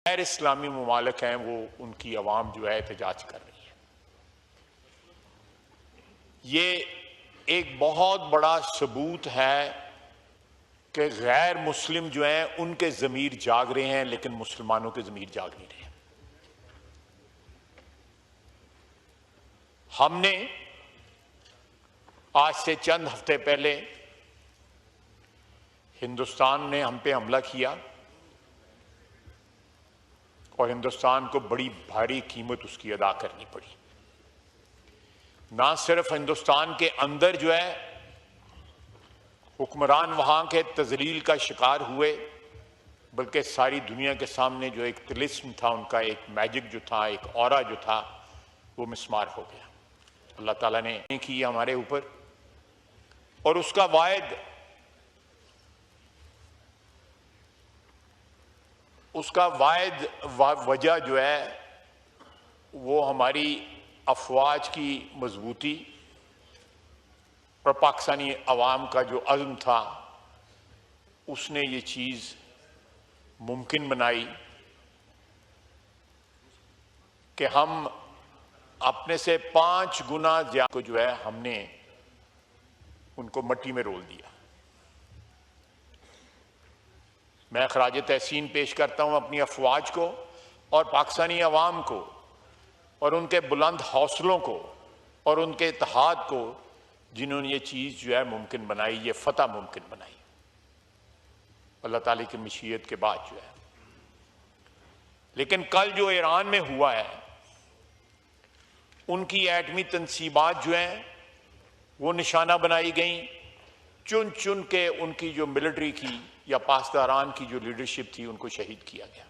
गैर इस्लामी ममालिक हैं वो उनकी अवाम जो है एहतजाज कर रही है। ये एक बहुत बड़ा सबूत है कि गैर मुस्लिम जो हैं उनके ज़मीर जाग रहे हैं, लेकिन मुसलमानों के ज़मीर जाग नहीं रहे। हमने आज से चंद हफ्ते पहले हिंदुस्तान ने हम पे हमला किया और हिंदुस्तान को बड़ी भारी कीमत उसकी अदा करनी पड़ी। ना सिर्फ हिंदुस्तान के अंदर जो है हुक्मरान वहां के तजलील का शिकार हुए, बल्कि सारी दुनिया के सामने जो एक तिलिस्म था उनका, एक मैजिक जो था, एक ऑरा जो था, वो मिसमार हो गया। अल्लाह ताला ने की हमारे ऊपर, और उसका वायद वजह जो है वो हमारी अफवाज की मजबूती और पाकिस्तानी अवाम का जो अज़्म था, उसने ये चीज़ मुमकिन बनाई कि हम अपने से 5 गुना ज़्यादा को जो है हमने उनको मट्टी में रोल दिया। मैं खराज तहसीन पेश करता हूं अपनी अफवाज को और पाकिस्तानी अवाम को और उनके बुलंद हौसलों को और उनके इत्तेहाद को, जिन्होंने ये चीज़ जो है मुमकिन बनाई, ये फतह मुमकिन बनाई अल्लाह ताला की मशीयत के बाद जो है। लेकिन कल जो ईरान में हुआ है, उनकी एटमी तनसीबात जो हैं वो निशाना बनाई गई। चुन चुन के उनकी जो मिलिट्री की या पासदारान की जो लीडरशिप थी, उनको शहीद किया गया।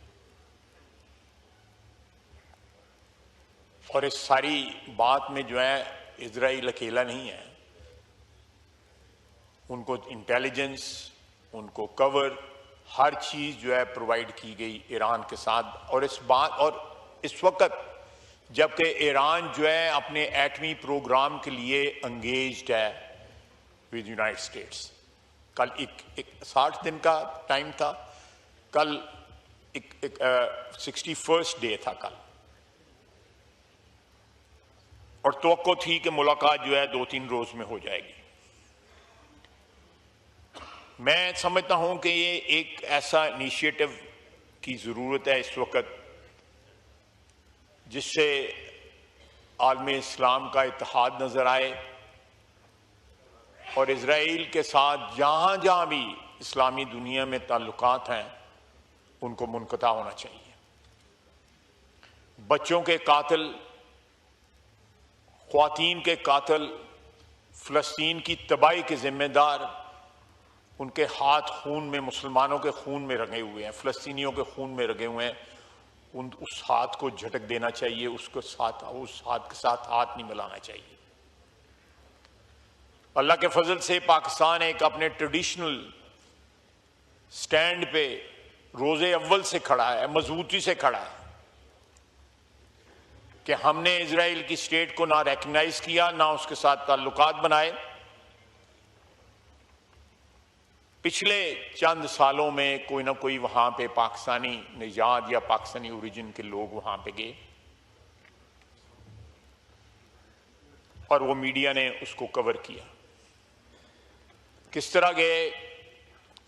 और इस सारी बात में जो है इजराइल अकेला नहीं है, उनको इंटेलिजेंस, उनको कवर, हर चीज जो है प्रोवाइड की गई ईरान के साथ। और इस वक्त जबकि ईरान जो है अपने एटमी प्रोग्राम के लिए एंगेज्ड है विद यूनाइटेड स्टेट्स। कल एक 60 दिन का टाइम था, कल 61st डे था कल, और तवक्को थी कि मुलाकात जो है 2-3 रोज में हो जाएगी। मैं समझता हूं कि ये एक ऐसा इनिशिएटिव की जरूरत है इस वक्त जिससे आलमे इस्लाम का इत्तेहाद नजर आए और इजराइल के साथ जहां जहां भी इस्लामी दुनिया में ताल्लुकात हैं उनको मुनक़ता होना चाहिए। बच्चों के कातिल, ख्वातीन के कातिल, फ़लस्तीन की तबाही के जिम्मेदार, उनके हाथ खून में, मुसलमानों के खून में रंगे हुए हैं, फ़लस्तीनियों के खून में रंगे हुए हैं। उस हाथ को झटक देना चाहिए, उस हाथ के साथ हाथ नहीं मिलाना चाहिए। अल्लाह के फजल से पाकिस्तान एक अपने ट्रेडिशनल स्टैंड पे रोजे अव्वल से खड़ा है, मजबूती से खड़ा है कि हमने इजराइल की स्टेट को ना रिकॉग्नाइज किया, ना उसके साथ ताल्लुकात बनाए। पिछले चंद सालों में कोई ना कोई वहां पे पाकिस्तानी निजात या पाकिस्तानी ओरिजिन के लोग वहां पे गए और वो मीडिया ने उसको कवर किया। किस तरह गए,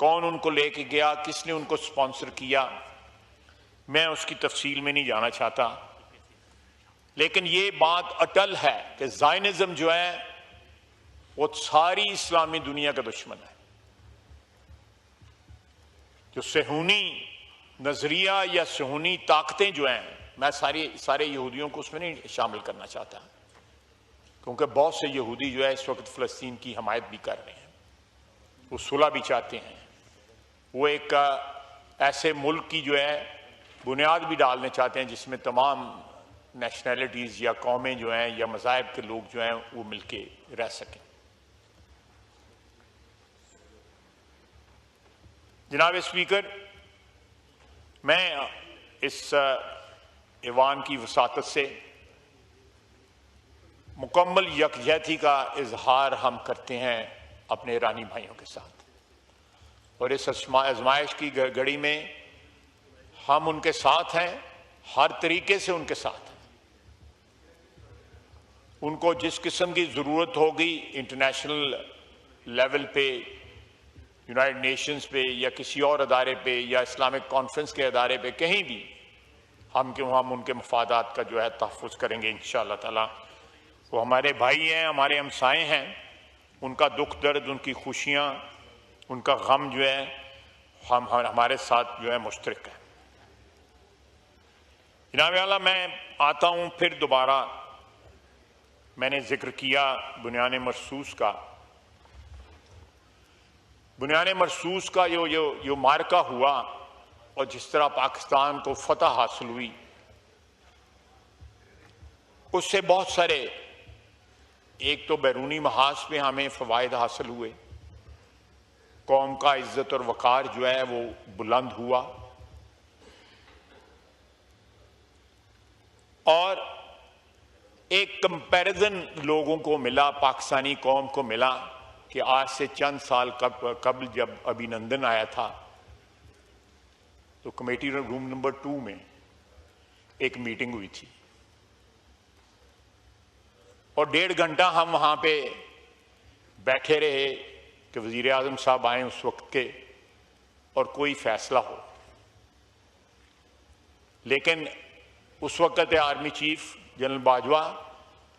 कौन उनको लेके गया, किसने उनको स्पॉन्सर किया, मैं उसकी तफसील में नहीं जाना चाहता। लेकिन ये बात अटल है कि ज़ायनिज़्म जो है वो सारी इस्लामी दुनिया का दुश्मन है। जो सेहूनी नजरिया या सेहूनी ताकतें जो हैं, मैं सारे यहूदियों को उसमें नहीं शामिल करना चाहता, क्योंकि बहुत से यहूदी जो है इस वक्त फ़लस्तीन की हमायत भी कर रहे हैं, वो सुलह भी चाहते हैं, वो एक ऐसे मुल्क की जो है बुनियाद भी डालने चाहते हैं जिसमें तमाम नेशनैलिटीज़ या कौमें जो हैं या मज़ाहिब के लोग जो हैं वो मिलके रह सकें। जनाब स्पीकर, मैं इस ईवान की वसातत से मुकम्मल यकजहती का इजहार हम करते हैं अपने ईरानी भाइयों के साथ, और इस आजमाइश की घड़ी में हम उनके साथ हैं, हर तरीके से उनके साथ हैं। उनको जिस किस्म की जरूरत होगी इंटरनेशनल लेवल पे, यूनाइटेड नेशंस पे या किसी और अदारे पे या इस्लामिक कॉन्फ्रेंस के अदारे पे, कहीं भी हम उनके मफादात का जो है तहफ़्फ़ुज़ करेंगे इंशाअल्लाह ताला। वो हमारे भाई हैं, हमारे हमसाए हैं, उनका दुख दर्द, उनकी खुशियाँ, उनका गम जो है हमारे साथ जो है मुश्तरक है। जनाब आला, मैं आता हूँ फिर दोबारा, मैंने जिक्र किया बुनियान मरसूस का। बुनियान मरसूस का जो मार्का हुआ और जिस तरह पाकिस्तान को फतह हासिल हुई, उससे बहुत सारे, एक तो बैरूनी महाज पे हमें फ़वाइद हासिल हुए, कौम का इज्जत और वक़ार जो है वो बुलंद हुआ, और एक कंपैरिजन लोगों को मिला, पाकिस्तानी कौम को मिला कि आज से चंद साल कबल जब अभिनंदन आया था तो कमेटी रूम नंबर 2 में एक मीटिंग हुई थी और 1.5 घंटा हम वहां पे बैठे रहे कि वजीर आजम साहब आए उस वक्त के और कोई फैसला हो। लेकिन उस वक्त आर्मी चीफ जनरल बाजवा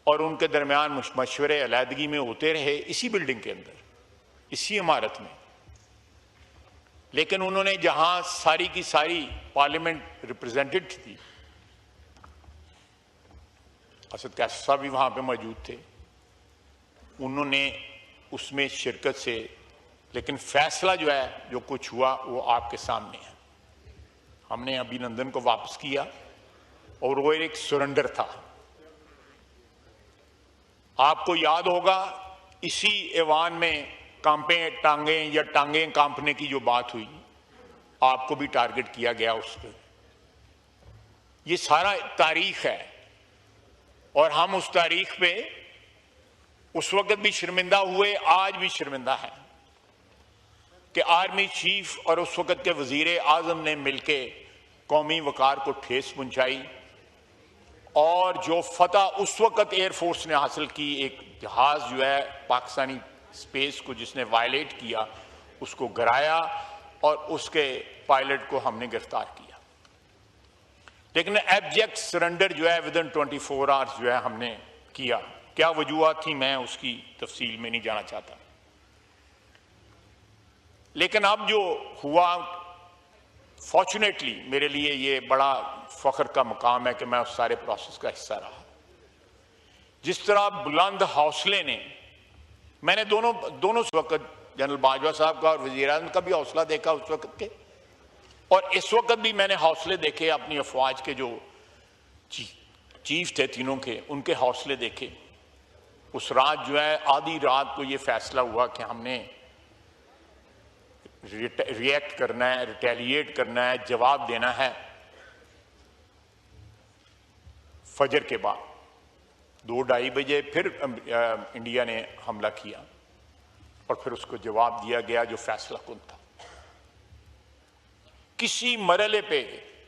और उनके दरमियान मशवरे अलहदगी में होते रहे इसी बिल्डिंग के अंदर, इसी इमारत में। लेकिन उन्होंने जहां सारी की सारी पार्लियामेंट रिप्रेजेंटेड थी, असद कैसर साहब भी वहां पे मौजूद थे, उन्होंने उसमें शिरकत से, लेकिन फैसला जो है जो कुछ हुआ वो आपके सामने है। हमने अभिनंदन को वापस किया और वो एक सरेंडर था। आपको याद होगा इसी ऐवान में कांपे टांगे या टांगे कांपने की जो बात हुई, आपको भी टारगेट किया गया उस पर। ये सारा तारीख है और हम उस तारीख पे उस वक्त भी शर्मिंदा हुए, आज भी शर्मिंदा है कि आर्मी चीफ और उस वक्त के वजीर आजम ने मिलके कौमी वकार को ठेस पहुंचाई और जो फतह उस वक्त एयरफोर्स ने हासिल की, एक जहाज जो है पाकिस्तानी स्पेस को जिसने वायलेट किया उसको गिराया और उसके पायलट को हमने गिरफ्तार किया। लेकिन एब्जेक्ट सरेंडर जो है विदिन 24 आवर्स जो है हमने किया। क्या वजूहत थी, मैं उसकी तफसील में नहीं जाना चाहता। लेकिन अब जो हुआ, फॉर्चुनेटली मेरे लिए ये बड़ा फख्र का मकाम है कि मैं उस सारे प्रोसेस का हिस्सा रहा। जिस तरह बुलंद हौसले ने, मैंने दोनों वक्त जनरल बाजवा साहब का और वजीर आज़म का भी हौसला देखा उस वक्त के, और इस वक्त भी मैंने हौसले देखे अपनी अफवाज के जो चीफ थे तीनों के, उनके हौसले देखे। उस रात जो है, आधी रात को ये फैसला हुआ कि हमने रिएक्ट करना है, रिटेलिएट करना है, जवाब देना है। फजर के बाद 2-2:30 बजे फिर इंडिया ने हमला किया और फिर उसको जवाब दिया गया जो फैसला कुन था। किसी मरहले पे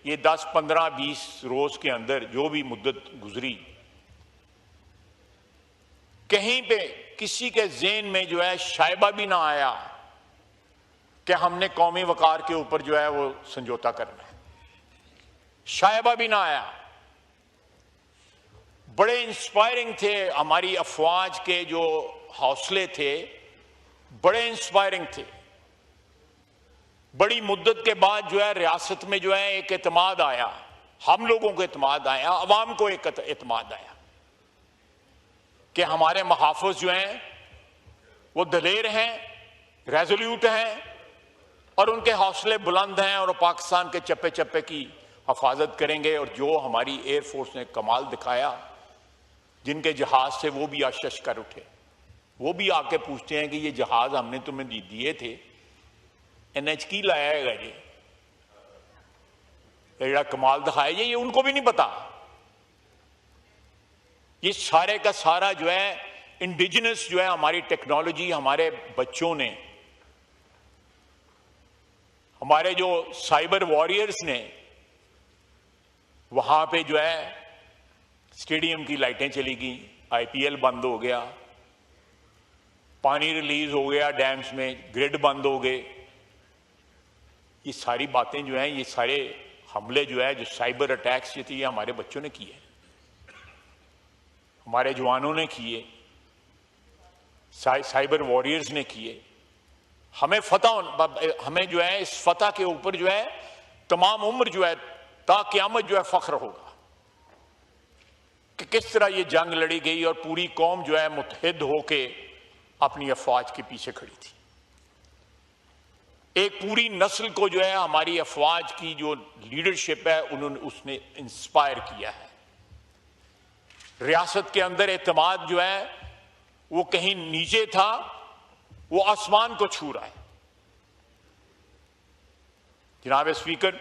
ये 10, 15, 20 रोज के अंदर जो भी मुद्दत गुजरी, कहीं पे किसी के ज़हन में जो है शायबा भी ना आया कि हमने कौमी वकार के ऊपर जो है वो समझौता करना है। शायबा भी ना आया। बड़े इंस्पायरिंग थे हमारी अफवाज के जो हौसले थे, बड़े इंस्पायरिंग थे। बड़ी मुद्दत के बाद जो है रियासत में जो है एक एतमाद आया, हम लोगों को एतमाद आया, अवाम को एक एतमाद आया कि हमारे मुहाफ़िज़ जो हैं वो दलेर हैं, रेजोल्यूट हैं और उनके हौसले बुलंद हैं और पाकिस्तान के चप्पे चप्पे की हिफाजत करेंगे। और जो हमारी एयरफोर्स ने कमाल दिखाया, जिनके जहाज से वो भी आशश कर उठे, वो भी आके पूछते हैं कि ये जहाज हमने तुम्हें दिए थे, एनएच की लाया है जी, ये कमाल दिखाया, ये उनको भी नहीं पता। ये सारे का सारा जो है इंडिजिनस जो है हमारी टेक्नोलॉजी, हमारे बच्चों ने, हमारे जो साइबर वॉरियर्स ने वहां पे जो है स्टेडियम की लाइटें चली गई, आईपीएल बंद हो गया, पानी रिलीज हो गया डैम्स में, ग्रिड बंद हो गए। ये सारी बातें जो हैं, ये सारे हमले जो है, जो साइबर अटैक्स ये थी, ये हमारे बच्चों ने किए, हमारे जवानों ने किए, साइबर वॉरियर्स ने किए। हमें हमें जो है इस फतह के ऊपर जो है तमाम उम्र जो है ता क़यामत जो है फख्र होगा कि किस तरह ये जंग लड़ी गई और पूरी कौम जो है मुत्तहिद होके अपनी अफवाज के पीछे खड़ी थी। एक पूरी नस्ल को जो है हमारी अफवाज की जो लीडरशिप है उसने इंस्पायर किया है। रियासत के अंदर एतमाद जो है वो कहीं नीचे था, वो आसमान को छू रहा है। जनाब स्पीकर,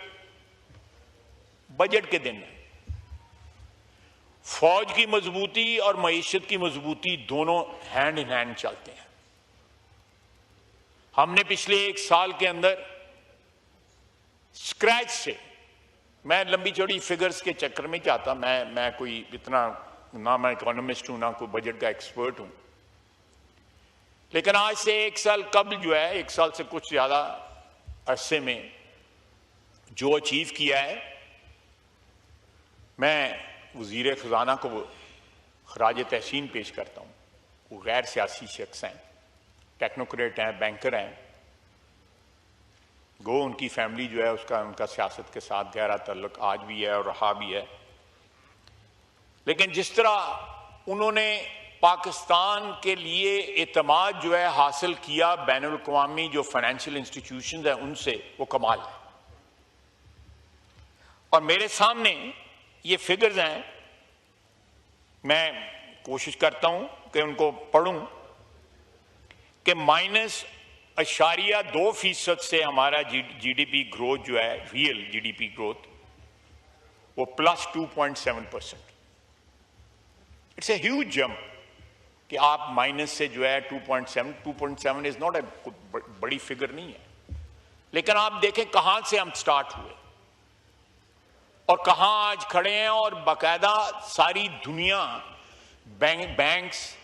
बजट के दिन है, फौज की मजबूती और मईशत की मजबूती दोनों हैंड इन हैंड चलते हैं। हमने पिछले एक साल के अंदर स्क्रैच से, मैं लंबी चौड़ी फिगर्स के चक्कर में चाहता, मैं कोई इतना ना मैं इकोनॉमिस्ट हूं ना कोई बजट का एक्सपर्ट हूं, लेकिन आज से एक साल कबल जो है, एक साल से कुछ ज्यादा अरसे में जो अचीव किया है, मैं वजीर खजाना को खराज तहसीन पेश करता हूं। वो गैर सियासी शख्स हैं, टेक्नोक्रेट हैं, बैंकर हैं, गो उनकी फैमिली जो है उनका सियासत के साथ गहरा ताल्लुक आज भी है और रहा भी है, लेकिन जिस तरह उन्होंने पाकिस्तान के लिए एतमाद जो है हासिल किया बैनुल अक़वामी जो फाइनेंशियल इंस्टीट्यूशंस हैं उनसे, वो कमाल है। और मेरे सामने ये फिगर्स हैं, मैं कोशिश करता हूं कि उनको पढ़ूं कि -0.2% से हमारा जीडीपी ग्रोथ जो है, रियल जीडीपी ग्रोथ, वो +2.7%। इट्स ए ह्यूज जंप कि आप माइनस से जो है 2.7 इज नॉट ए बड़ी फिगर नहीं है, लेकिन आप देखें कहां से हम स्टार्ट हुए और कहां आज खड़े हैं। और बाकायदा सारी दुनिया, बैंक्स,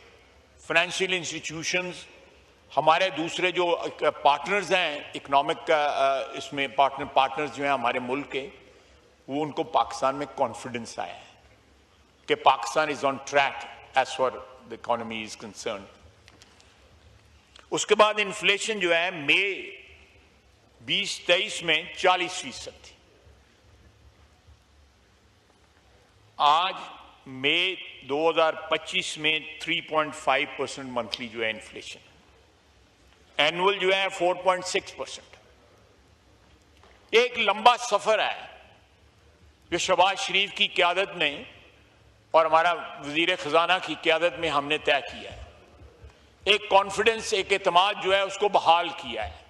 फाइनेंशियल इंस्टीट्यूशंस, हमारे दूसरे जो पार्टनर्स हैं इकोनॉमिक, इसमें पार्टनर्स जो हैं हमारे मुल्क के, वो उनको पाकिस्तान में कॉन्फिडेंस आया है कि Pakistan is on track as for the economy is concern. उसके बाद इन्फ्लेशन जो है मई 2023 में 40% थी, आज मई 2025 में 3.5% मंथली जो है इन्फ्लेशन, एनुअल जो है 4.6%। एक लंबा सफर है जो शहबाज शरीफ की क़यादत में और हमारा वजीर खजाना की क़यादत में हमने तय किया है। एक कॉन्फिडेंस, एक एतमाद जो है उसको बहाल किया है।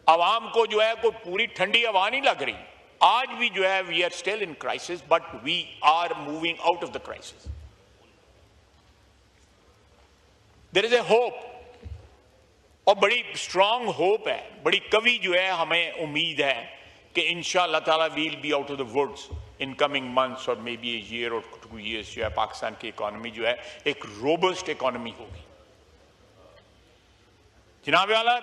आवाम को जो है कोई पूरी ठंडी हवा नहीं लग रही। आज भी जो है we are still in crisis, but we are moving out of the crisis. There is a hope, और बड़ी स्ट्रांग होप है, बड़ी कवि जो है हमें उम्मीद है कि इंशाअल्लाह ताला we'll be out of the woods in coming months और मे बी ए ईयर और 2 years जो है पाकिस्तान की इकोनॉमी जो है एक रोबस्ट इकोनॉमी होगी। जनाब वाला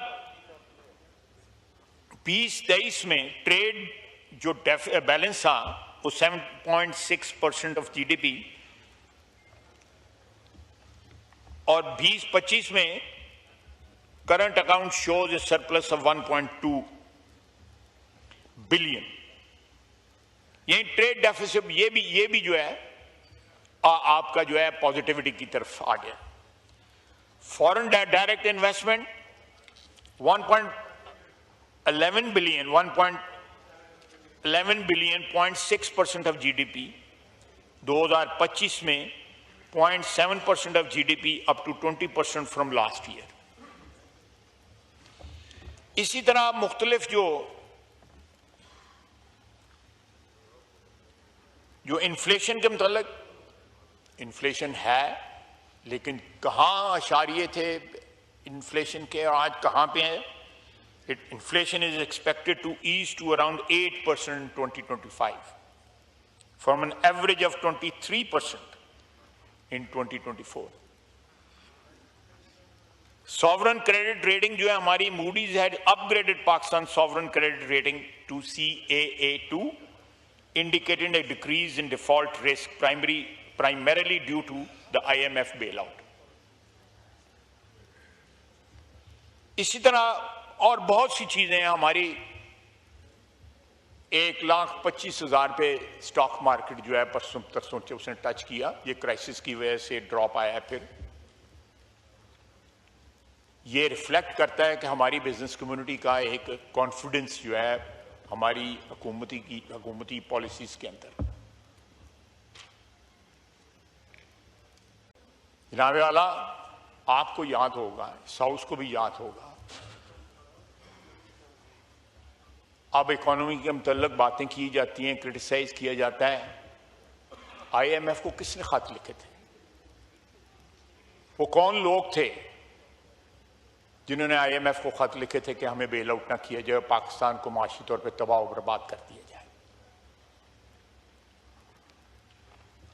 2023 में ट्रेड जो बैलेंस था वो 7.6% ऑफ जीडीपी, और 2025 में current account shows A surplus of 1.2 billion. यही ट्रेड डेफिसिट, ये भी जो है आपका जो है पॉजिटिविटी की तरफ आ गया। Foreign direct investment 1.11 billion, 0.6% of GDP, 2025 में 0.7% of GDP, up to 20% from last year. इसी तरह मुख्तलिफ जो इन्फ्लेशन के मतलब, इन्फ्लेशन है लेकिन कहां अशारिये थे इन्फ्लेशन के और आज कहां पे है। Inflation is expected to ease to around 8% 2025, from an average of 23% in 2024. Sovereign credit rating जो है हमारी, Moody's had upgraded Pakistan sovereign credit rating to CAA2, indicating a decrease in default risk primarily due to the IMF bailout. इसी तरह और बहुत सी चीजें हैं हमारी। 1,25,000 पे स्टॉक मार्केट जो है परसों से उसने टच किया, ये क्राइसिस की वजह से ड्रॉप आया है। फिर ये रिफ्लेक्ट करता है कि हमारी बिजनेस कम्युनिटी का एक कॉन्फिडेंस जो है हमारी हुकूमती पॉलिसीज के अंदर। जनाब वाला, आपको याद होगा, साउथ को भी याद होगा, अब इकोनॉमी के मुतल्लिक बातें की जाती हैं, क्रिटिसाइज किया जाता है। आईएमएफ को किसने खत लिखे थे? वो कौन लोग थे जिन्होंने आईएमएफ को खत लिखे थे कि हमें बेल आउट ना किया जाए, पाकिस्तान को माशी तौर पे तबाह बर्बाद कर दिया जाए?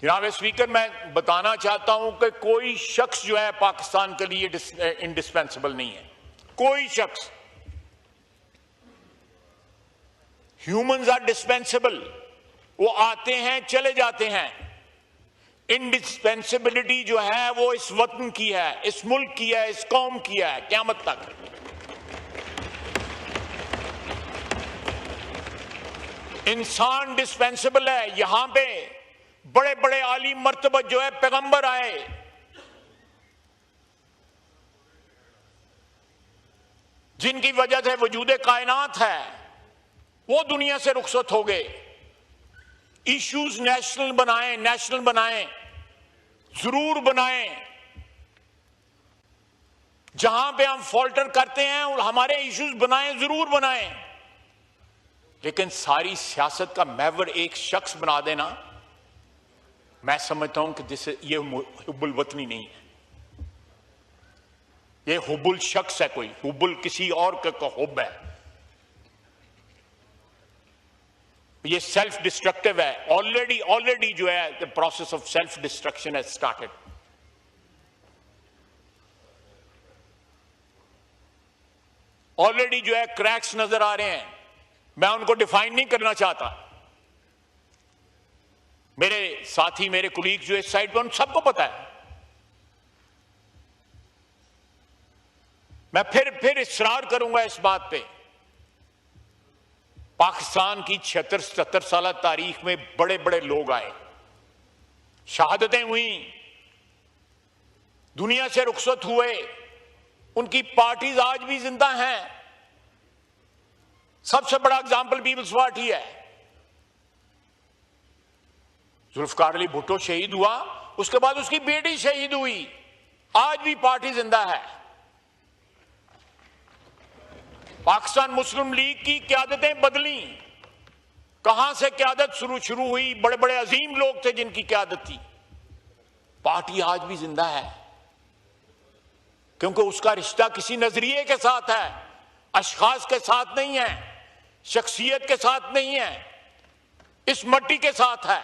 जनाब स्पीकर, मैं बताना चाहता हूं कि कोई शख्स जो है पाकिस्तान के लिए इंडिस्पेंसिबल नहीं है। कोई शख्स। ह्यूमंस आर डिस्पेंसिबल, वो आते हैं चले जाते हैं। इंडिस्पेंसिबिलिटी जो है वो इस वतन की है, इस मुल्क की है, इस कौम की है, क़यामत तक। इंसान डिस्पेंसिबल है। यहां पे बड़े बड़े आली मर्तबा जो है पैगंबर आए, जिनकी वजह से वजूद कायनात है, वो दुनिया से रुखसत हो गए। इश्यूज नेशनल बनाएं, जरूर बनाएं। जहां पे हम फॉल्टर करते हैं और हमारे इश्यूज जरूर बनाएं, लेकिन सारी सियासत का महवर एक शख्स बना देना, मैं समझता हूं कि ये हुब्बुल वतनी नहीं है, ये हुब्बुल शख्स है। कोई हुब्बुल किसी और का हुब है, ये सेल्फ डिस्ट्रक्टिव है। ऑलरेडी जो है the process of self destruction has started. Already जो है क्रैक्स नजर आ रहे हैं। मैं उनको डिफाइन नहीं करना चाहता। मेरे साथी, मेरे कुलीग जो इस साइड पर, उन सबको पता है। मैं फिर इसरार करूंगा इस बात पे। पाकिस्तान की 76-77 साल तारीख में बड़े बड़े लोग आए, शहादतें हुई, दुनिया से रुखसत हुए, उनकी पार्टीज आज भी जिंदा हैं। सबसे बड़ा एग्जाम्पल पीपल्स पार्टी है। जुल्फकार अली भुट्टो शहीद हुआ, उसके बाद उसकी बेटी शहीद हुई, आज भी पार्टी जिंदा है। पाकिस्तान मुस्लिम लीग की क़यादतें बदली, कहां से क़यादत शुरू हुई, बड़े बड़े अजीम लोग थे जिनकी क़यादत थी। पार्टी आज भी जिंदा है, क्योंकि उसका रिश्ता किसी नजरिए के साथ है, अशखास के साथ नहीं है, शख्सियत के साथ नहीं है, इस मट्टी के साथ है,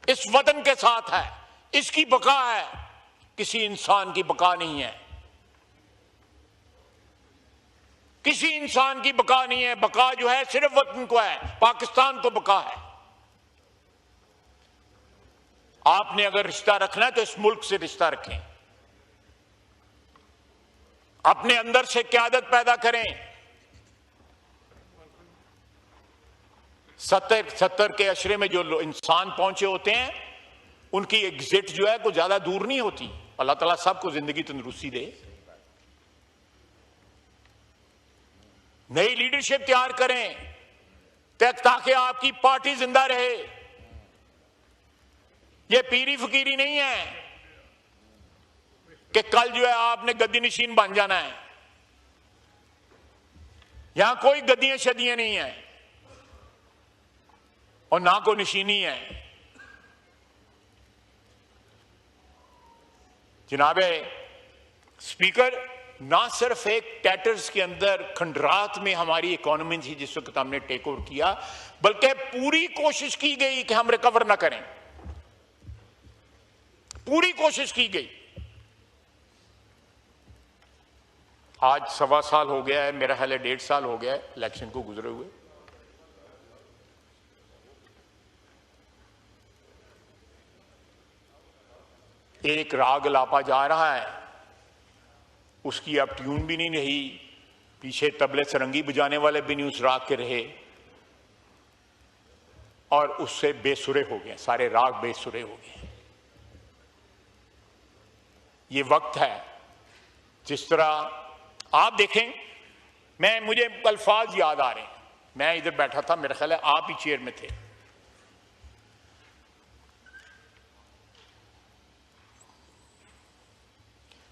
इस वतन के साथ है, इसकी बका है, किसी इंसान की बका नहीं है। किसी इंसान की बका नहीं है। बका जो है सिर्फ वतन को है, पाकिस्तान को बका है। आपने अगर रिश्ता रखना है तो इस मुल्क से रिश्ता रखें, अपने अंदर से क़यादत पैदा करें। 70 के अशरे में जो इंसान पहुंचे होते हैं, उनकी एग्जिट जो है कोई ज्यादा दूर नहीं होती। अल्लाह ताला सबको जिंदगी तंदुरुस्ती दे। नई लीडरशिप तैयार करें ताकि आपकी पार्टी जिंदा रहे। यह पीरी फकीरी नहीं है कि कल जो है आपने गद्दी नशीन बन जाना है। यहां कोई गद्दियां शदियां नहीं है और ना कोई नशीनी है। जनाबे स्पीकर, ना सिर्फ एक टैटर्स के अंदर खंडरात में हमारी इकोनॉमी थी जिस वक्त हमने टेक ओवर किया, बल्कि पूरी कोशिश की गई कि हम रिकवर ना करें, पूरी कोशिश की गई। आज 1.25 साल हो गया है, मेरा ख्याल है 1.5 साल हो गया है इलेक्शन को गुजरे हुए। एक राग लापा जा रहा है, उसकी अब ट्यून भी नहीं रही, पीछे तबले सरंगी बजाने वाले भी नहीं उस राग के रहे, और उससे बेसुरे हो गए, सारे राग बेसुरे हो गए। ये वक्त है, जिस तरह आप देखें, मुझे अल्फाज याद आ रहे हैं, मैं इधर बैठा था, मेरा ख्याल है आप ही चेयर में थे।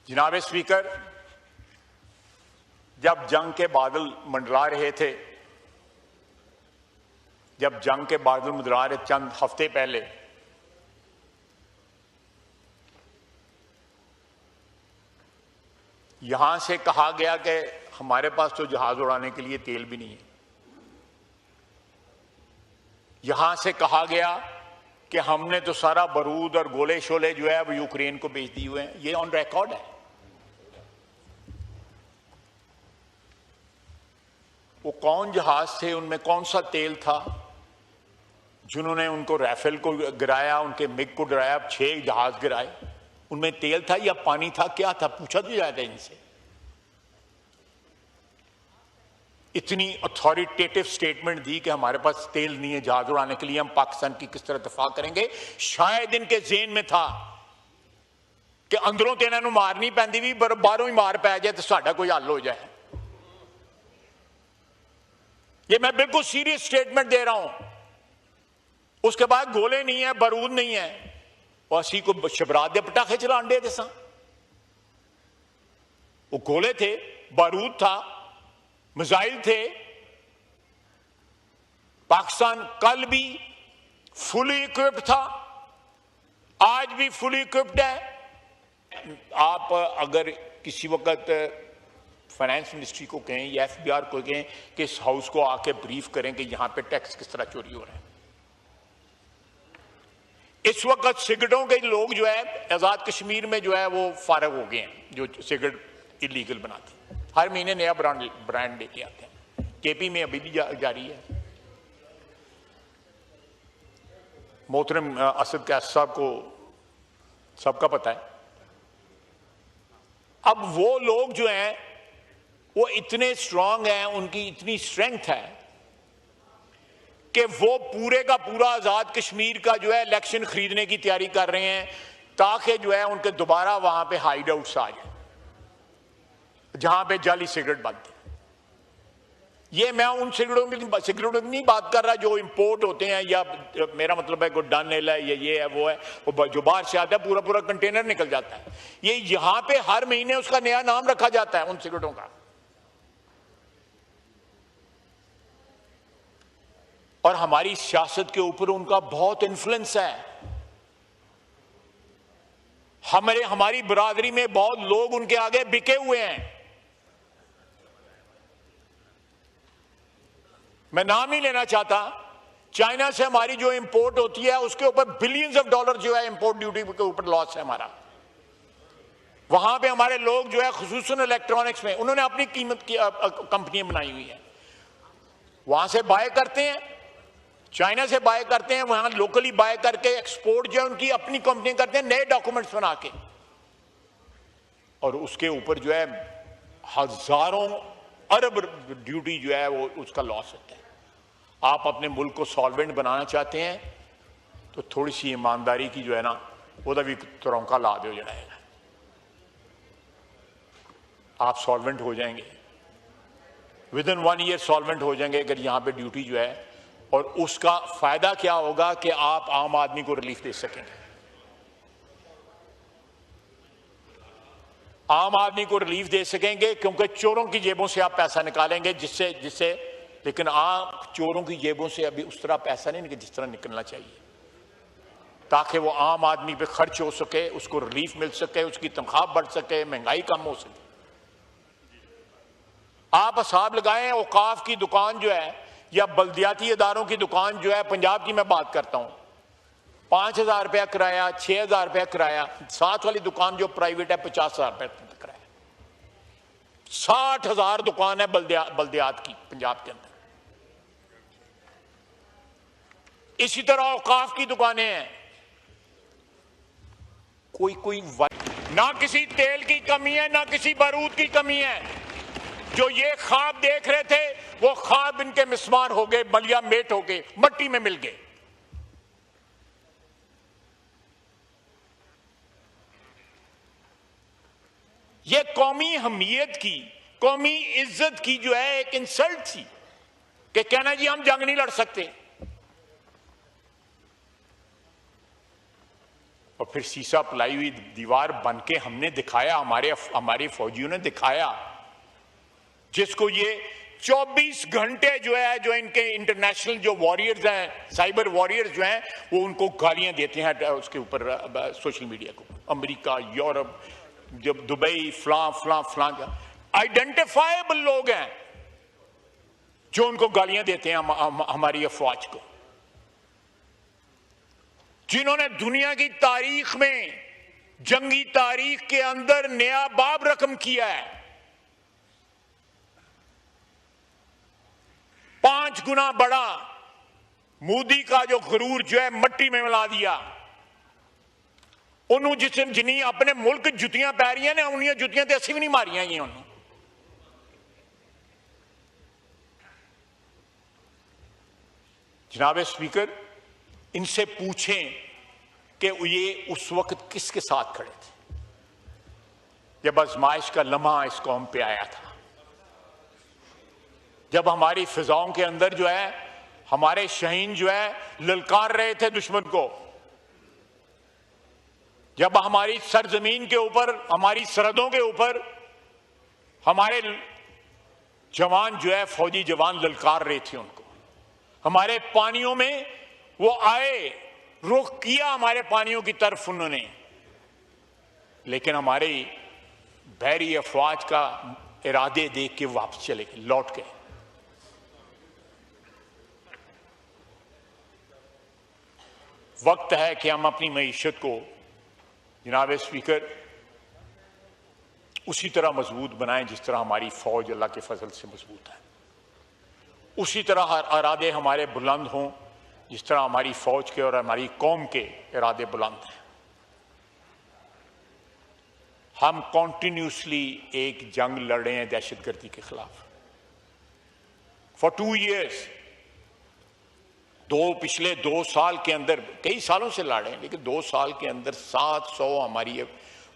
जनाब स्पीकर, जब जंग के बादल मंडरा रहे थे, जब जंग के बादल मंडरा रहे चंद हफ्ते पहले, यहां से कहा गया कि हमारे पास तो जहाज उड़ाने के लिए तेल भी नहीं है। यहां से कहा गया कि हमने तो सारा बारूद और गोले शोले जो है वो यूक्रेन को बेच दिए हुए हैं। ये ऑन रिकॉर्ड है। वो कौन जहाज थे, उनमें कौन सा तेल था जिन्होंने उनको राफेल को गिराया, उनके मिग को गिराया, 6 जहाज गिराए? उनमें तेल था या पानी था, क्या था? पूछा तो जाता है इनसे। इतनी अथॉरिटेटिव स्टेटमेंट दी कि हमारे पास तेल नहीं है जहाज उड़ाने के लिए, हम पाकिस्तान की किस तरह दफा करेंगे। शायद इनके ज़हन में था कि अंदरों तो इन्होंने मार नहीं पैंदी भी, बाहरों ही मार पै जाए तो साडा कोई हल हो जाए। ये मैं बिल्कुल सीरियस स्टेटमेंट दे रहा हूं। उसके बाद गोले नहीं है, बारूद नहीं है, और असी को शबरात दे पटाखे चलान दे दसा। वो गोले थे, बारूद था, मिसाइल थे। पाकिस्तान कल भी फुली इक्विप्ड था, आज भी फुली इक्विप्ड है। आप अगर किसी वक्त फाइनेंस मिनिस्ट्री को कहें या एफबीआर को कहें कि इस हाउस को आके ब्रीफ करें कि यहां पे टैक्स किस तरह चोरी हो रहा है। इस वक्त सिगरेटों के लोग जो है आजाद कश्मीर में जो है वो फारग हो गए हैं, जो सिगरेट इलीगल बनाते हैं। हर महीने नया ब्रांड लेके आते हैं। केपी में अभी भी जारी है। मोहतरम असद कैफ साहब को सबका पता है। अब वो लोग जो हैं वो इतने स्ट्रांग हैं, उनकी इतनी स्ट्रेंथ है कि वो पूरे का पूरा आजाद कश्मीर का जो है इलेक्शन खरीदने की तैयारी कर रहे हैं, ताकि जो है उनके दोबारा वहां पे हाइड आउट्स आ जाए जहां पे जाली सिगरेट बनते हैं। ये मैं उन सिगरेटों की नहीं बात कर रहा जो इंपोर्ट होते हैं, या मेरा मतलब है कोई डन है, ये है, वो है, वो जो बाहर से आता है पूरा पूरा कंटेनर निकल जाता है। ये यहां पे हर महीने उसका नया नाम रखा जाता है उन सिगरेटों का। और हमारी सियासत के ऊपर उनका बहुत इन्फ्लुएंस है। हमारी बरादरी में बहुत लोग उनके आगे बिके हुए हैं। मैं नाम नहीं लेना चाहता। चाइना से हमारी जो इंपोर्ट होती है उसके ऊपर बिलियंस ऑफ डॉलर जो है इंपोर्ट ड्यूटी के ऊपर लॉस है हमारा। वहां पे हमारे लोग जो है खुसूसन इलेक्ट्रॉनिक्स में उन्होंने अपनी कीमत की कंपनियां बनाई हुई है, वहां से बाय करते हैं, चाइना से बाय करते हैं, वहां लोकली बाय करके एक्सपोर्ट जो है उनकी अपनी कंपनी करते हैं नए डॉक्यूमेंट्स बना के, और उसके ऊपर जो है हजारों अरब ड्यूटी जो है वो उसका लॉस होता है। आप अपने मुल्क को सॉल्वेंट बनाना चाहते हैं तो थोड़ी सी ईमानदारी की जो है ना वो भी तरौंका ला दो जाएगा, आप सॉल्वेंट हो जाएंगे, विद इन 1 ईयर सॉल्वेंट हो जाएंगे अगर यहां पे ड्यूटी जो है। और उसका फायदा क्या होगा कि आप आम आदमी को रिलीफ दे सकेंगे, आम आदमी को रिलीफ दे सकेंगे, क्योंकि चोरों की जेबों से आप पैसा निकालेंगे जिससे लेकिन आप चोरों की जेबों से अभी उस तरह पैसा नहीं निकल जिस तरह निकलना चाहिए, ताकि वो आम आदमी पे खर्च हो सके, उसको रिलीफ मिल सके, उसकी तनख्वाह बढ़ सके, महंगाई कम हो सके। आप हिसाब लगाएं, औकाफ की दुकान जो है या बल्दियाती इदारों की दुकान जो है, पंजाब की मैं बात करता हूं, 5,000 रुपया किराया, 6,000 रुपया किराया। साथ वाली दुकान जो प्राइवेट है 50,000 रुपया किराया। 60,000 दुकान है बल्दियात की पंजाब के अंदर। इसी तरह औकाफ की दुकानें हैं। कोई ना किसी तेल की कमी है, ना किसी बारूद की कमी है। जो ये ख्वाब देख रहे थे वो ख्वाब इनके मिसमार हो गए, बलिया मेट हो गए, मट्टी में मिल गए। ये कौमी हमीयत की, कौमी इज्जत की जो है एक इंसल्ट थी कि कहना जी हम जंग नहीं लड़ सकते। और फिर शीशा पलाई हुई दीवार बन के हमने दिखाया, हमारे फौजियों ने दिखाया, जिसको ये 24 घंटे जो है, जो इनके इंटरनेशनल जो वॉरियर्स हैं, साइबर वॉरियर्स जो हैं, वो उनको गालियां देते हैं उसके ऊपर, सोशल मीडिया को। अमेरिका, यूरोप, जब दुबई, फलां आइडेंटिफाइबल लोग हैं जो उनको गालियां देते हैं हमारी अफवाज को, जिन्होंने दुनिया की तारीख में, जंगी तारीख के अंदर नया बाब रकम किया है। 5 गुना बड़ा मोदी का जो गुरूर जो है मट्टी में मिला दिया। उन्होंने जिन्हें अपने मुल्क जुतियां पै रही ने, उन्हें जुतियां तो असी भी नहीं मारियां ही। उन्होंने जनाब स्पीकर, इनसे पूछें कि ये उस वक्त किसके साथ खड़े थे जब आजमाइश का लम्हा इस कौम पे आया था, जब हमारी फिजाओं के अंदर जो है हमारे शहीन जो है ललकार रहे थे दुश्मन को, जब हमारी सरजमीन के ऊपर, हमारी सरहदों के ऊपर हमारे जवान जो है, फौजी जवान ललकार रहे थे उनको। हमारे पानियों में वो आए, रुख किया हमारे पानियों की तरफ उन्होंने, लेकिन हमारी बहरी अफवाज का इरादे देख के वापस चले गए, लौट गए। वक्त है कि हम अपनी मईशत को जनाब स्पीकर उसी तरह मजबूत बनाएं जिस तरह हमारी फौज अल्लाह के फजल से मजबूत है। उसी तरह इरादे हमारे बुलंद हों जिस तरह हमारी फौज के और हमारी कौम के इरादे बुलंद हैं। हम कॉन्टिन्यूसली एक जंग लड़ रहे हैं दहशतगर्दी के खिलाफ फॉर 2 years। पिछले 2 साल के अंदर, कई सालों से लड़ रहे हैं, लेकिन 2 साल के अंदर 700 हमारी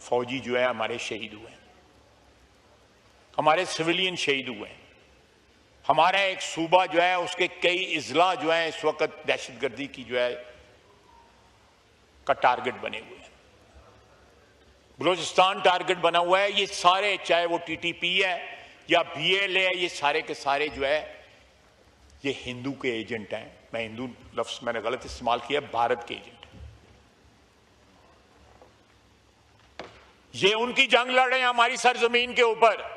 फौजी जो है हमारे शहीद हुए, हमारे सिविलियन शहीद हुए। हमारा एक सूबा जो है उसके कई इजला जो है इस वक्त दहशतगर्दी की जो है का टारगेट बने हुए हैं। बलूचिस्तान टारगेट बना हुआ है। ये सारे, चाहे वो टीटीपी है या बीएलए है, ये सारे के सारे जो है ये हिंदू के एजेंट हैं। मैं हिंदू लफ्ज मैंने गलत इस्तेमाल किया, भारत के एजेंट। ये उनकी जंग लड़ रहे हैं हमारी सरजमीन के ऊपर।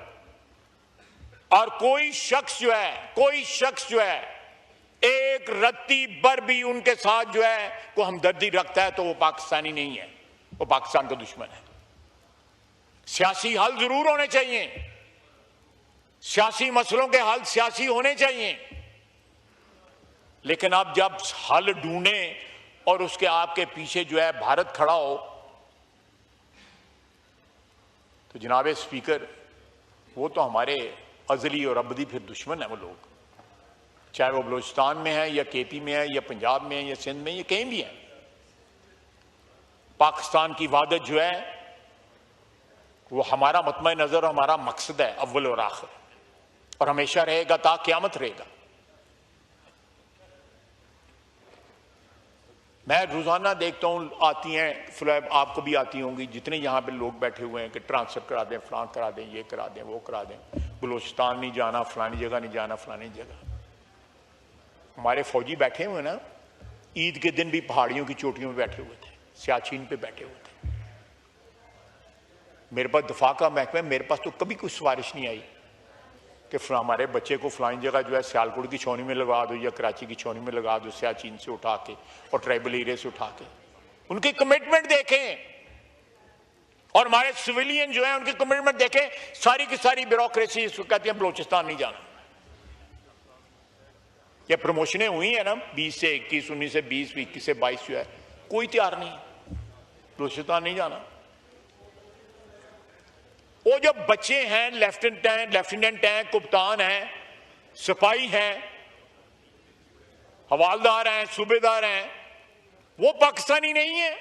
और कोई शख्स जो है एक रत्ती भर भी उनके साथ जो है को हमदर्दी रखता है तो वो पाकिस्तानी नहीं है, वो पाकिस्तान का दुश्मन है। सियासी हल जरूर होने चाहिए, सियासी मसलों के हल सियासी होने चाहिए, लेकिन अब जब हल ढूंढे और उसके आपके पीछे जो है भारत खड़ा हो, तो जनाब स्पीकर वो तो हमारे अजली और अबदी फिर दुश्मन है वो लोग, चाहे वो बलूचिस्तान में है या केपी में है या पंजाब में है या सिंध में, ये कहीं भी है। पाकिस्तान की वादत जो है वो हमारा मतमय नजर, हमारा मकसद है अव्वल और आखिर, और हमेशा रहेगा, ता क़यामत रहेगा। मैं रोजाना देखता हूं, आती हैं फ्लैब, आपको भी आती होंगी, जितने यहां पे लोग बैठे हुए हैं कि ट्रांसफर करा दें, फलां करा दें, ये करा दें, वो करा दें, बलूचिस्तान नहीं जाना, फलानी जगह नहीं जाना, फलानी जगह। हमारे फौजी बैठे हुए ना, ईद के दिन भी पहाड़ियों की चोटियों में बैठे हुए थे, सियाचिन पे बैठे हुए थे। मेरे पास दफा का महकमा, मेरे पास तो कभी कोई सिफारिश नहीं आई कि हमारे बच्चे को फलानी जगह जो है सियालकोट की छावनी में लगा दो या कराची की छावनी में लगा दो, सियाचिन से उठा के और ट्राइबल एरिया से उठा के। उनकी कमिटमेंट देखें और हमारे सिविलियन जो है उनकी कमिटमेंट देखें। सारी की सारी ब्यूरोक्रेसी इसको कहती है बलोचिस्तान नहीं जाना। ये प्रमोशनें हुई है ना 20 से 21, 19 से 20, 21 से 22 जो है, कोई तैयार नहीं, बलोचिस्तान नहीं जाना। वो जो बच्चे हैं लेफ्टिनेंट हैं, कप्तान हैं, सिपाही हैं, हवालदार हैं, सूबेदार हैं, वो पाकिस्तानी नहीं है।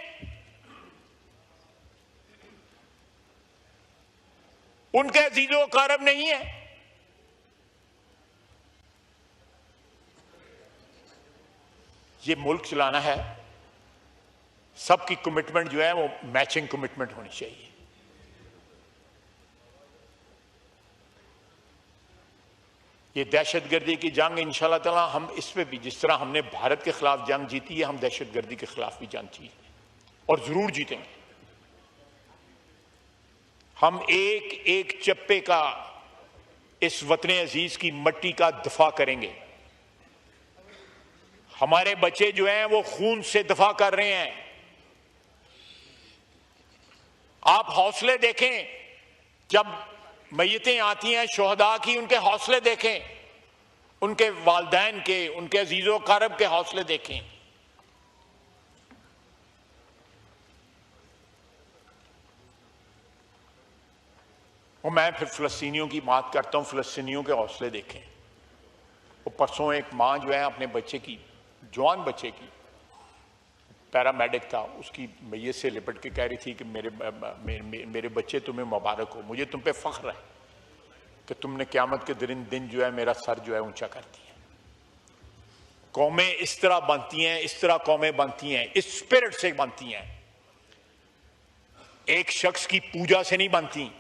उनके अजीजो कारब नहीं है। ये मुल्क चलाना है, सबकी कमिटमेंट जो है वो मैचिंग कमिटमेंट होनी चाहिए। ये दहशतगर्दी की जंग इंशाल्लाह ताला हम इस पे भी, जिस तरह हमने भारत के खिलाफ जंग जीती है, हम दहशतगर्दी के खिलाफ भी जंग जीतेंगे और जरूर जीतेंगे। हम एक एक चप्पे का इस वतन अजीज की मट्टी का दफा करेंगे। हमारे बच्चे जो हैं वो खून से दफा कर रहे हैं। आप हौसले देखें, जब मैयतें आती हैं शोहदा की, उनके हौसले देखें, उनके वालदैन के, उनके अजीजो कारब के हौसले देखें। और मैं फिर फिलिस्तीनियों की बात करता हूं, फिलिस्तीनियों के हौसले देखें। वो परसों एक मां जो है अपने बच्चे की, जवान बच्चे की, पैरामेडिक था, उसकी मैयत से लिपट के कह रही थी कि मेरे बच्चे तुम्हें मुबारक हो, मुझे तुम पे फख्र है कि तुमने क़यामत के दिन जो है मेरा सर जो है ऊंचा कर दिया। कौमें इस तरह बनती हैं, इस तरह कौमें बनती हैं, इस स्पिरिट से बनती हैं। एक शख्स की पूजा से नहीं बनती,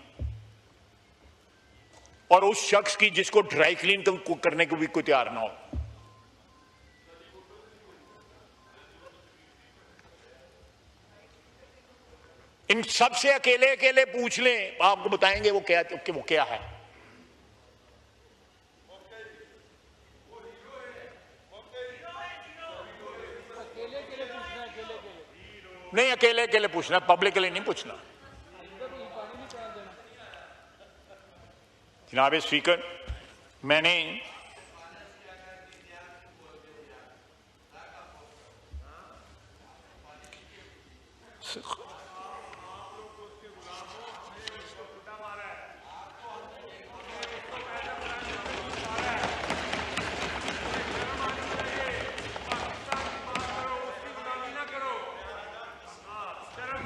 और उस शख्स की जिसको ड्राई क्लीन करने को भी कोई तैयार ना हो। इन सबसे अकेले अकेले पूछ लें, आपको बताएंगे वो क्या है। नहीं, अकेले अकेले पूछना, पब्लिकली नहीं पूछना। जनाब स्पीकर, मैंने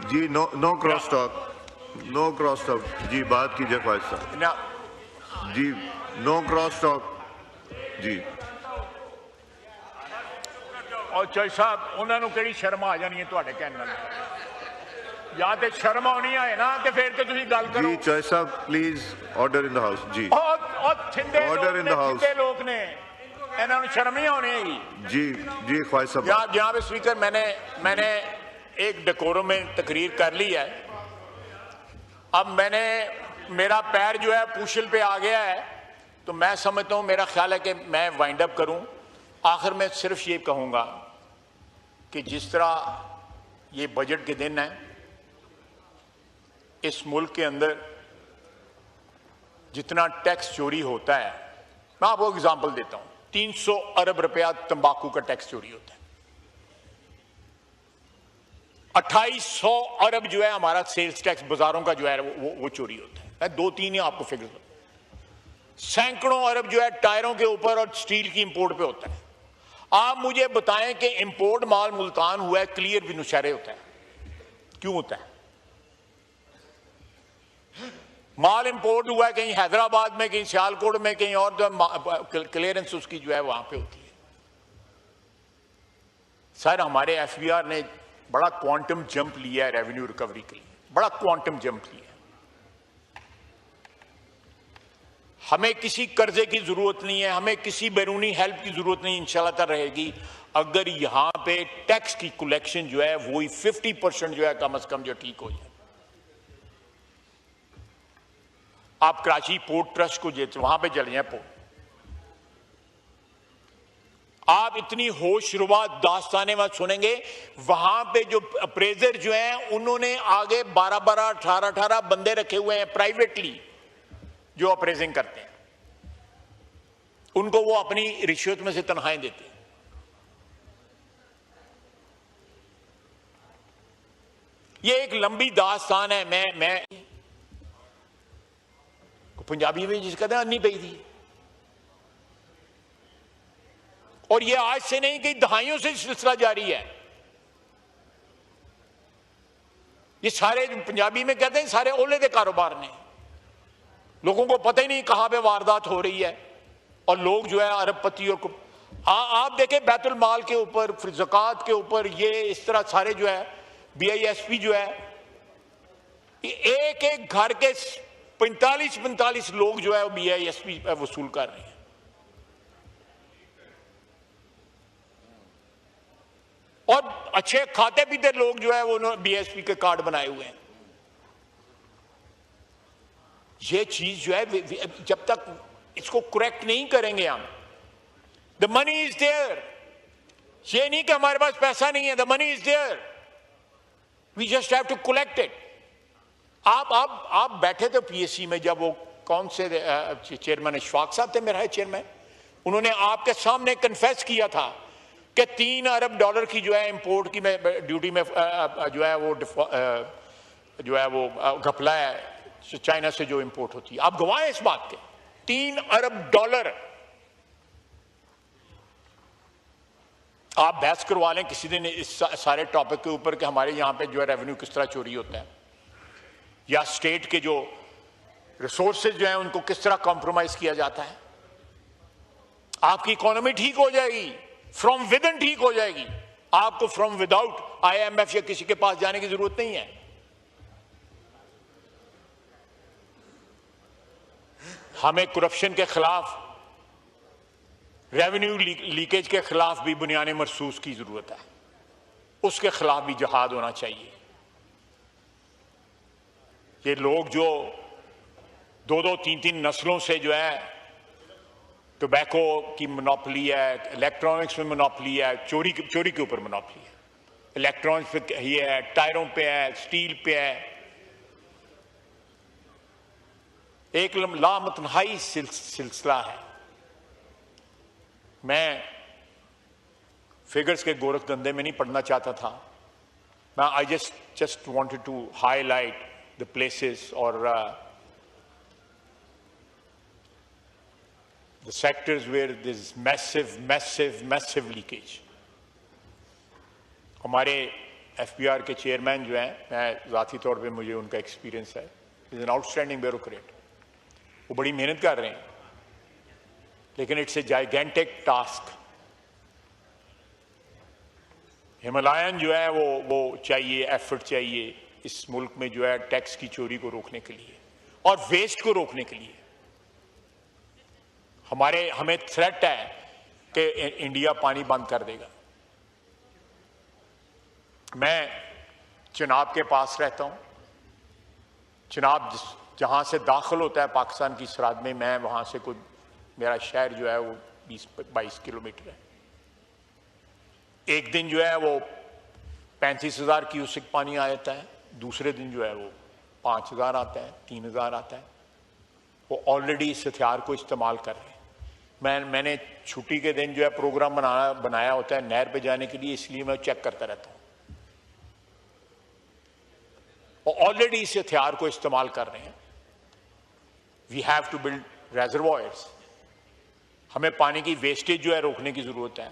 जी नो क्रॉस टॉक जी, बात कीजिए ख्वाहिश साहब जी, नो क्रॉस टॉक जी। और चौधरी साहब, उन्होंने कड़ी शर्म आ जानी है तुहाडे कहने नाल, या ते शर्म आनी है ना ते फिर ते तुसीं गल करो जी। चौधरी साहब please, order in the house जी। ऑर्डर इन द हाउस, छिंदे लोग ने, इन्हां नूं शर्म नहीं आनी जी। जी ख्वाहिश साहब। जनाब स्पीकर, मैंने एक डेकोरम में तकरीर कर ली है। अब मेरा पैर जो है पूशल पे आ गया है, तो मैं समझता हूं, मेरा ख्याल है कि मैं वाइंड अप करूं। आखिर में सिर्फ ये कहूंगा कि जिस तरह ये बजट के दिन है, इस मुल्क के अंदर जितना टैक्स चोरी होता है, मैं आपको एग्जांपल देता हूं, 300 अरब रुपया तंबाकू का टैक्स चोरी होता है, 2800 अरब जो है हमारा सेल्स टैक्स बाजारों का जो है वो चोरी होता है। मैं 2-3 ही आपको फिगर, सैकड़ों अरब जो है टायरों के ऊपर और स्टील की इंपोर्ट पे होता है। आप मुझे बताएं कि इंपोर्ट माल मुल्तान हुआ है, क्लियर भी नुशहरे होता है, क्यों होता है? माल इंपोर्ट हुआ है कहीं हैदराबाद में, कहीं सियालकोट में, कहीं और, जो क्लियरेंस उसकी जो है वहां पे होती है। सर, हमारे एफबीआर ने बड़ा क्वांटम जंप लिया है रेवेन्यू रिकवरी के लिए, बड़ा क्वांटम जंप लिया। हमें किसी कर्जे की जरूरत नहीं है, हमें किसी बैरूनी हेल्प की जरूरत नहीं, इंशाल्लाह रहेगी, अगर यहां पे टैक्स की कलेक्शन जो है वही 50% जो है कम से कम जो ठीक हो जाए। आप कराची पोर्ट ट्रस्ट को वहां पे चले जाए पोर्ट, आप इतनी होशरुबा दास्ताने मत सुनेंगे। वहां पे जो अप्रेजर जो हैं उन्होंने आगे 12-12, 18-18 बंदे रखे हुए हैं प्राइवेटली जो अप्रेजिंग करते हैं, उनको वो अपनी रिश्वत में से तनख्वाहें देते हैं। ये एक लंबी दास्तान है। मैं पंजाबी में जिसका था अन्नी पई थी, और ये आज से नहीं, कई दहाइयों से सिलसिला जारी है। ये सारे पंजाबी में कहते हैं सारे ओले दे कारोबार ने, लोगों को पता ही नहीं कहां पे वारदात हो रही है, और लोग जो है अरबपति और आप देखें बैतुल माल के ऊपर, फिर ज़कात के ऊपर, ये इस तरह सारे जो है BISP जो है, एक एक घर के 45-45 लोग जो है वो BISP वसूल कर रहे हैं। और अच्छे खाते पीते लोग जो है वो BISP के कार्ड बनाए हुए हैं। ये चीज जो है जब तक इसको करेक्ट नहीं करेंगे हम, द मनी इज देयर, ये नहीं कि हमारे पास पैसा नहीं है, the money is there, we just have to collect it. आप बैठे थे PSC में, जब वो कौन से चेयरमैन, इशफाक साहब थे मेरा चेयरमैन, उन्होंने आपके सामने कन्फेस किया था कि 3 अरब डॉलर की जो है इंपोर्ट की में ड्यूटी में जो है वो घपला है चाइना से जो इंपोर्ट होती है। आप गवाह हैं इस बात के, 3 अरब डॉलर। आप बहस करवा लें किसी दिन इस सारे टॉपिक के ऊपर कि हमारे यहां पे जो है रेवेन्यू किस तरह चोरी होता है, या स्टेट के जो रिसोर्सेज जो है उनको किस तरह कॉम्प्रोमाइज किया जाता है। आपकी इकोनॉमी ठीक हो जाएगी, फ्रॉम विद इन ठीक हो जाएगी। आपको फ्रॉम विदाउट IMF या किसी के पास जाने की जरूरत नहीं है। हमें करप्शन के खिलाफ, रेवेन्यू लीकेज के खिलाफ भी बुनियादी मरसूस की जरूरत है, उसके खिलाफ भी जिहाद होना चाहिए। ये लोग जो 2-2, 3-3 नस्लों से जो है टोबैको की मोनोपोली है, इलेक्ट्रॉनिक्स में मोनोपोली है, चोरी के ऊपर मोनोपोली है, इलेक्ट्रॉनिक्स पे ये है, टायरों पे है, स्टील पे है, एक लामतनहाई सिलसिला है। मैं फिगर्स के गोरख धंधे में नहीं पढ़ना चाहता था, मैं I just wanted to highlight the places और the sectors where there is massive leakage. हमारे FBR के चेयरमैन जो हैं, मैं ज़ाती तौर पे मुझे उनका एक्सपीरियंस है, इज एन आउटस्टैंडिंग ब्यूरोक्रेट। वो बड़ी मेहनत कर रहे हैं, लेकिन it's a gigantic task. Himalayan जो है वो चाहिए, एफर्ट चाहिए इस मुल्क में जो है टैक्स की चोरी को रोकने के लिए और वेस्ट को रोकने के लिए। हमें थ्रेट है कि इंडिया पानी बंद कर देगा। मैं चिनाब के पास रहता हूं, चिनाब जहां से दाखिल होता है पाकिस्तान की सरहद में, मैं वहां से कोई, मेरा शहर जो है वो 20-22 किलोमीटर है। एक दिन जो है वो 35,000 क्यूसेक पानी आ जाता है, दूसरे दिन जो है वो 5,000 आता है, 3,000 आता है। वो ऑलरेडी इस हथियार को इस्तेमाल कर रहे हैं। मैंने छुट्टी के दिन जो है प्रोग्राम बनाया होता है नहर पे जाने के लिए, इसलिए मैं चेक करता रहता हूं। वो ऑलरेडी इस हथियार को इस्तेमाल कर रहे हैं। We have to build reservoirs. हमें पानी की वेस्टेज जो है रोकने की जरूरत है।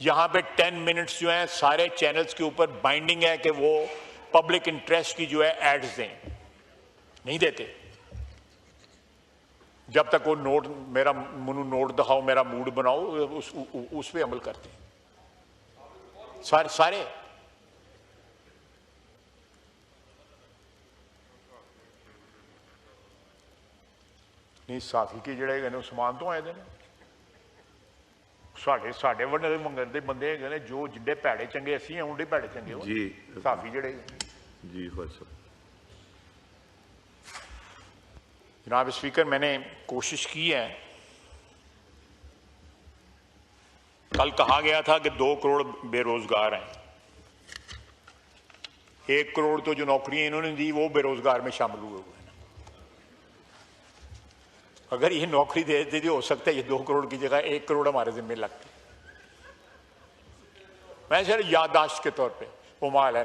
यहां पे 10 मिनट्स जो है सारे चैनल्स के ऊपर बाइंडिंग है कि वो पब्लिक इंटरेस्ट की जो है एड्स दें, नहीं देते। जब तक वो नोट, मेरा मुनु नोट दिखाओ, मेरा मूड बनाओ, उस पे अमल करते हैं सारे। नहीं, साफी के जड़े समान तो आए थे साढ़े वड्डे मंगल दे बंदे है ने, जो जिड्डे भैड़े चंगे असी हैं उन्डे भैड़े चंगे हो जी। साफी जड़े जी जनाब स्पीकर, मैंने कोशिश की है। कल कहा गया था कि 2 करोड़ बेरोजगार हैं। 1 करोड़ तो जो नौकरियां इन्होंने दी वो बेरोजगार में शामिल हुए हैं। अगर ये नौकरी दे देती थी, हो सकता है ये 2 करोड़ की जगह 1 करोड़ हमारे जिम्मे लगती। मैं सर याददाश्त के तौर पे उमाल है।